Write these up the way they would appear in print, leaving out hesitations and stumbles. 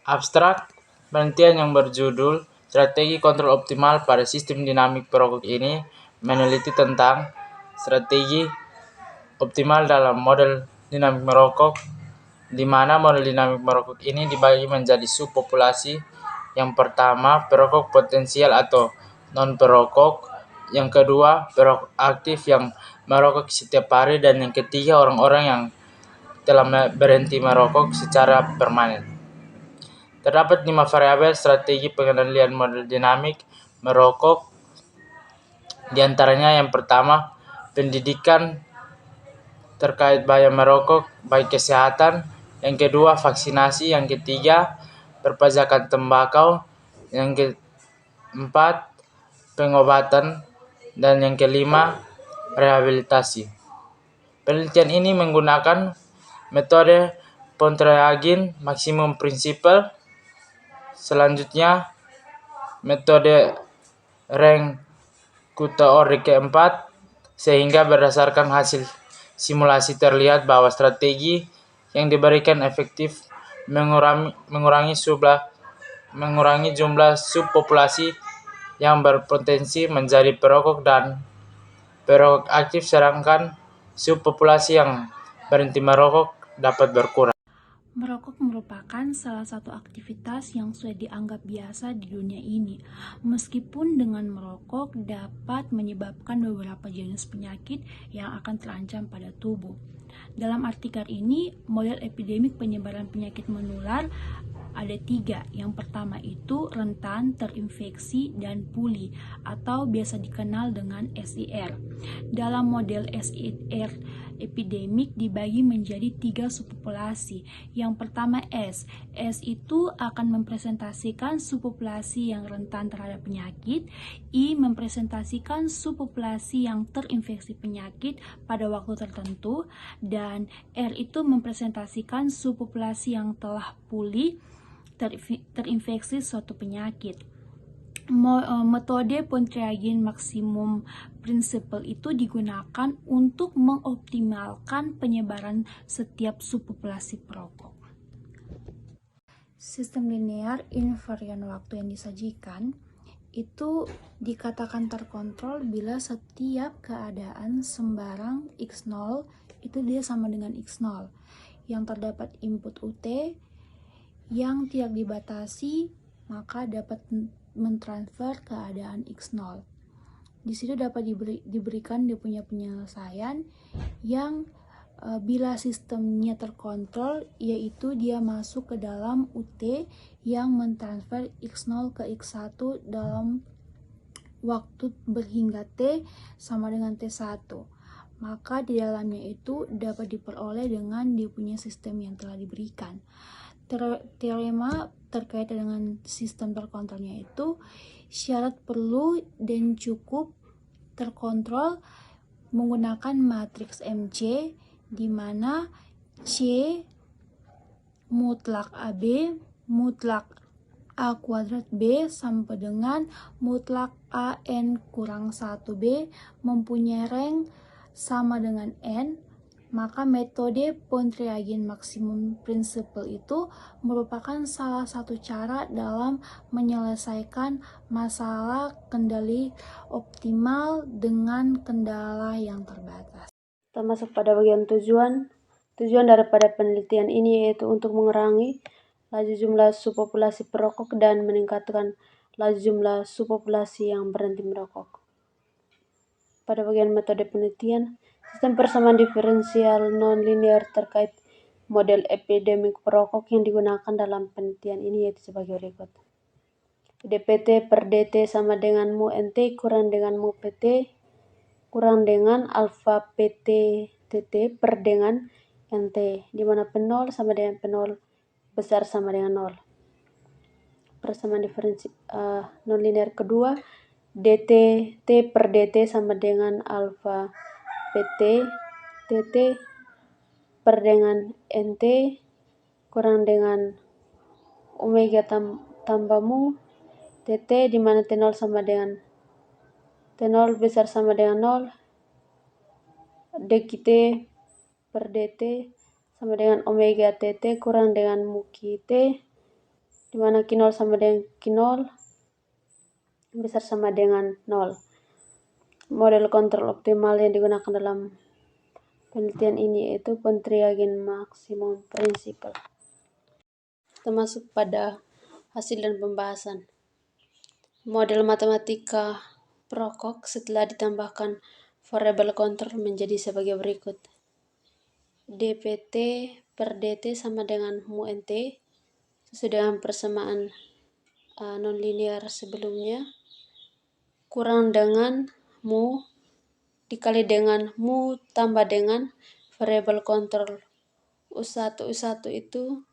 Abstrak, penelitian yang berjudul Strategi Kontrol Optimal pada Sistem Dinamik Perokok ini meneliti tentang strategi optimal dalam model dinamik merokok, di mana model dinamik merokok ini dibagi menjadi subpopulasi. Yang pertama, perokok potensial atau non-perokok. Yang kedua, perokok aktif yang merokok setiap hari. Dan yang ketiga, orang-orang yang telah berhenti merokok secara permanen. Terdapat 5 variabel strategi pengendalian model dinamik merokok. Di antaranya yang pertama, pendidikan terkait bahaya merokok, baik kesehatan. Yang kedua, vaksinasi. Yang ketiga, perpajakan tembakau. Yang keempat, pengobatan. Dan yang kelima, rehabilitasi. Penelitian ini menggunakan metode Pontryagin Maximum Principle. Selanjutnya, metode Rank Kuteori keempat, sehingga berdasarkan hasil simulasi terlihat bahwa strategi yang diberikan efektif mengurangi jumlah subpopulasi yang berpotensi menjadi perokok dan perokok aktif, sedangkan subpopulasi yang berhenti merokok dapat berkurang. Merokok merupakan salah satu aktivitas yang sudah dianggap biasa di dunia ini, meskipun dengan merokok dapat menyebabkan beberapa jenis penyakit yang akan terancam pada tubuh. Dalam artikel ini, model epidemik penyebaran penyakit menular ada 3. Yang pertama itu rentan terinfeksi dan pulih atau biasa dikenal dengan SIR. Dalam model SIR epidemik dibagi menjadi 3 subpopulasi. Yang pertama S. S itu akan mempresentasikan subpopulasi yang rentan terhadap penyakit. I mempresentasikan subpopulasi yang terinfeksi penyakit pada waktu tertentu. Dan R itu mempresentasikan subpopulasi yang telah pulih terinfeksi suatu penyakit. Metode Pontryagin Maximum Principle itu digunakan untuk mengoptimalkan penyebaran setiap subpopulasi perokok. Sistem linear invarian waktu yang disajikan itu dikatakan terkontrol bila setiap keadaan sembarang X0 itu dia sama dengan X0 yang terdapat input UT yang tidak dibatasi, maka dapat mentransfer keadaan X0. Di situ dapat diberikan dia punya penyelesaian yang bila sistemnya terkontrol, yaitu dia masuk ke dalam UT yang mentransfer X0 ke X1 dalam waktu berhingga T sama dengan T1. Maka di dalamnya itu dapat diperoleh dengan dia punya sistem yang telah diberikan. Teorema terkait dengan sistem terkontrolnya itu syarat perlu dan cukup terkontrol menggunakan matriks MC di mana C mutlak AB mutlak A kuadrat B sampai dengan mutlak AN kurang 1B mempunyai rank sama dengan N. Maka metode Pontryagin Maximum Principle itu merupakan salah satu cara dalam menyelesaikan masalah kendali optimal dengan kendala yang terbatas. Kita masuk pada bagian tujuan. Tujuan daripada penelitian ini yaitu untuk mengurangi laju jumlah subpopulasi perokok dan meningkatkan laju jumlah subpopulasi yang berhenti merokok. Pada bagian metode penelitian, sistem persamaan diferensial non-linear terkait model epidemik perokok yang digunakan dalam penelitian ini yaitu sebagai berikut. dpt per dt sama dengan mu nt kurang dengan mu pt kurang dengan alfa pt tt per dengan nt, di mana P0 sama dengan P0 besar sama dengan 0. Persamaan diferensi non-linear kedua, dt t per dt sama dengan alfa pt tt per dengan nt kurang dengan omega tambah mu tt, di mana t0 sama dengan t0 besar sama dengan 0, dkt per dt sama dengan omega tt kurang dengan mu kt di mana Q0 sama dengan Q0 besar sama dengan 0. Model kontrol optimal yang digunakan dalam penelitian ini yaitu Pontryagin Maximum Principle. Kita masuk pada hasil dan pembahasan. Model matematika Prokok setelah ditambahkan variabel kontrol menjadi sebagai berikut. dpt per dt sama dengan mu nt sesuai dengan persamaan nonlinear sebelumnya, kurang dengan mu dikali dengan mu tambah dengan variabel kontrol U1. U1 itu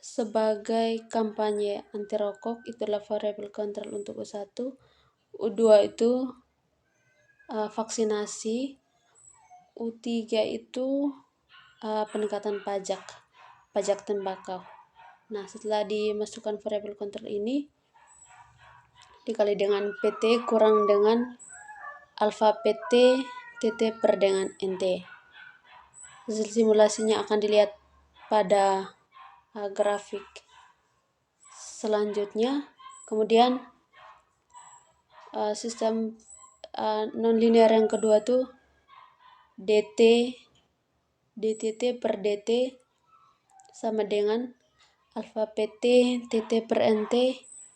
sebagai kampanye anti rokok, itulah variabel kontrol untuk U1. U2 itu vaksinasi. U3 itu peningkatan pajak tembakau. Nah, setelah dimasukkan variabel kontrol ini dikali dengan PT kurang dengan alfa PT TT per dengan NT. Hasil simulasinya akan dilihat pada grafik selanjutnya. Kemudian sistem nonlinear yang kedua tuh dtt per dt sama dengan alfa pt tt per nt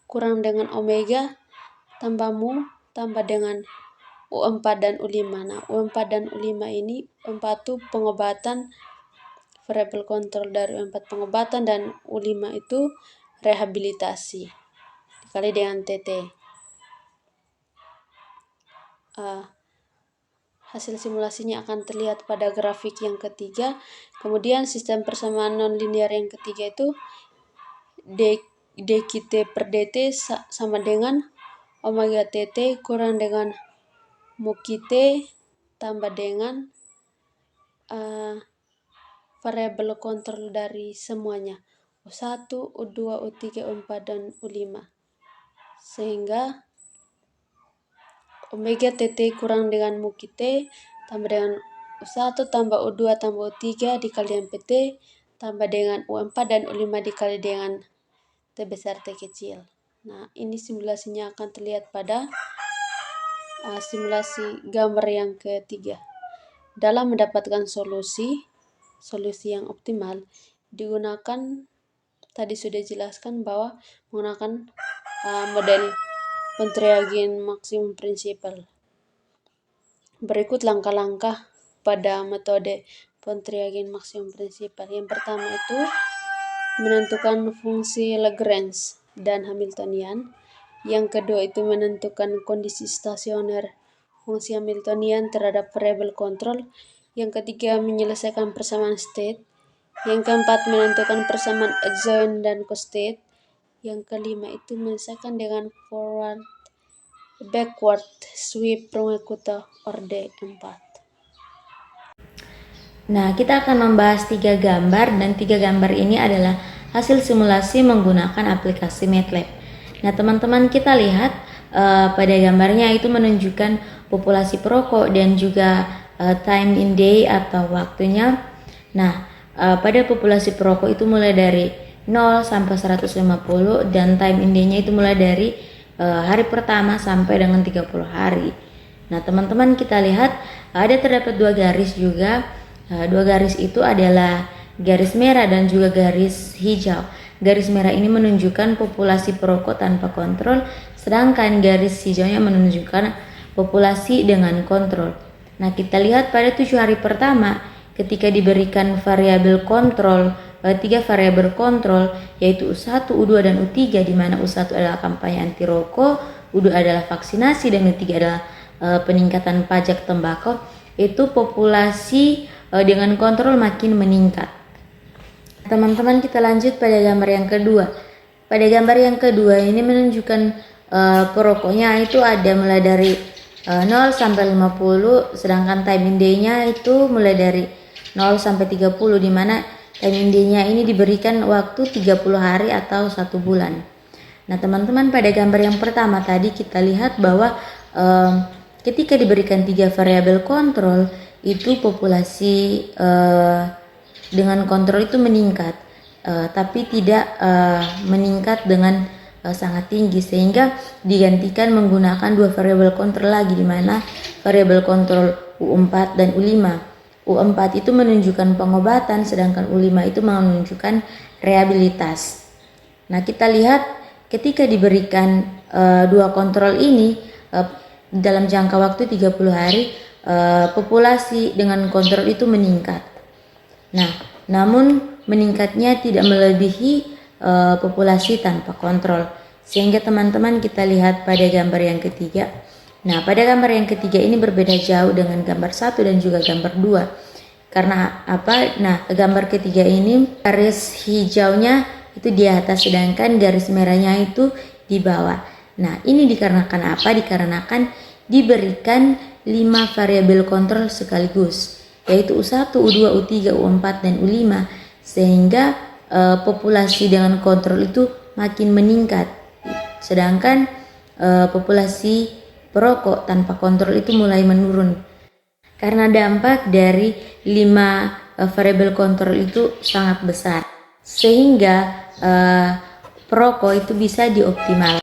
kurang dengan omega tambah mu tambah dengan U4 dan U5. Nah, U4 dan U5 ini U4 itu pengobatan, variabel kontrol dari U4 pengobatan, dan U5 itu rehabilitasi dikali dengan TT. Hasil simulasinya akan terlihat pada grafik yang ketiga. Kemudian sistem persamaan nonlinear yang ketiga itu dkt per dt sama dengan omega tt kurang dengan mu kt tambah dengan variabel kontrol dari semuanya U1, U2, U3, U4, dan U5. Sehingga omega tt kurang dengan mu kt tambah dengan U1 tambah U2 tambah U3 dikali dengan pt tambah dengan U4 dan U5 dikali dengan T besar T kecil. Nah, ini simulasinya akan terlihat pada simulasi gambar yang ketiga. Dalam mendapatkan solusi yang optimal digunakan, tadi sudah dijelaskan bahwa menggunakan model Pontryagin Maximum Principle. Berikut langkah-langkah pada metode Pontryagin Maximum Principle. Yang pertama itu menentukan fungsi Lagrange dan Hamiltonian. Yang kedua itu menentukan kondisi stasioner fungsi Hamiltonian terhadap variabel kontrol. Yang ketiga menyelesaikan persamaan state. Yang keempat menentukan persamaan adjoint dan co-state. Yang kelima itu menyelesaikan dengan forward backward sweep Runge-Kutta orde 4. Nah, kita akan membahas 3 gambar, dan 3 gambar ini adalah hasil simulasi menggunakan aplikasi MATLAB. Nah, teman-teman kita lihat pada gambarnya itu menunjukkan populasi perokok dan juga time in day atau waktunya. Nah, pada populasi perokok itu mulai dari 0 sampai 150 dan time in day-nya itu mulai dari hari pertama sampai dengan 30 hari. Nah, teman-teman kita lihat ada terdapat 2 garis juga. 2 garis itu adalah garis merah dan juga garis hijau. Garis merah ini menunjukkan populasi perokok tanpa kontrol, sedangkan garis hijaunya menunjukkan populasi dengan kontrol. Nah, kita lihat pada 7 hari pertama ketika diberikan variabel kontrol, 3 variabel kontrol yaitu U1, U2, dan U3, di mana U1 adalah kampanye anti rokok, U2 adalah vaksinasi, dan U3 adalah peningkatan pajak tembakau, itu populasi dengan kontrol makin meningkat. Teman-teman kita lanjut pada gambar yang kedua. Pada gambar yang kedua ini menunjukkan perokoknya itu ada mulai dari 0 sampai 50, sedangkan time in day-nya itu mulai dari 0 sampai 30, di mana time in day-nya ini diberikan waktu 30 hari atau 1 bulan. Nah, teman-teman pada gambar yang pertama tadi kita lihat bahwa ketika diberikan 3 variabel kontrol itu populasi dengan kontrol itu meningkat. tapi tidak meningkat dengan sangat tinggi, sehingga digantikan menggunakan dua variabel kontrol lagi, di mana variabel kontrol U4 dan U5. U4 itu menunjukkan pengobatan, sedangkan U5 itu menunjukkan rehabilitas. Nah, kita lihat ketika diberikan dua kontrol ini dalam jangka waktu 30 hari, populasi dengan kontrol itu meningkat. Nah, namun meningkatnya tidak melebihi populasi tanpa kontrol, sehingga teman-teman kita lihat pada gambar yang ketiga. Nah, pada gambar yang ketiga ini berbeda jauh dengan gambar 1 dan juga gambar 2. Karena apa? Nah, gambar ketiga ini garis hijaunya itu di atas, sedangkan garis merahnya itu di bawah. Nah, ini dikarenakan apa? Dikarenakan diberikan 5 variabel kontrol sekaligus, yaitu U1, U2, U3, U4, dan U5, sehingga populasi dengan kontrol itu makin meningkat, sedangkan populasi perokok tanpa kontrol itu mulai menurun. Karena dampak dari 5 variabel kontrol itu sangat besar, sehingga perokok itu bisa dioptimalkan.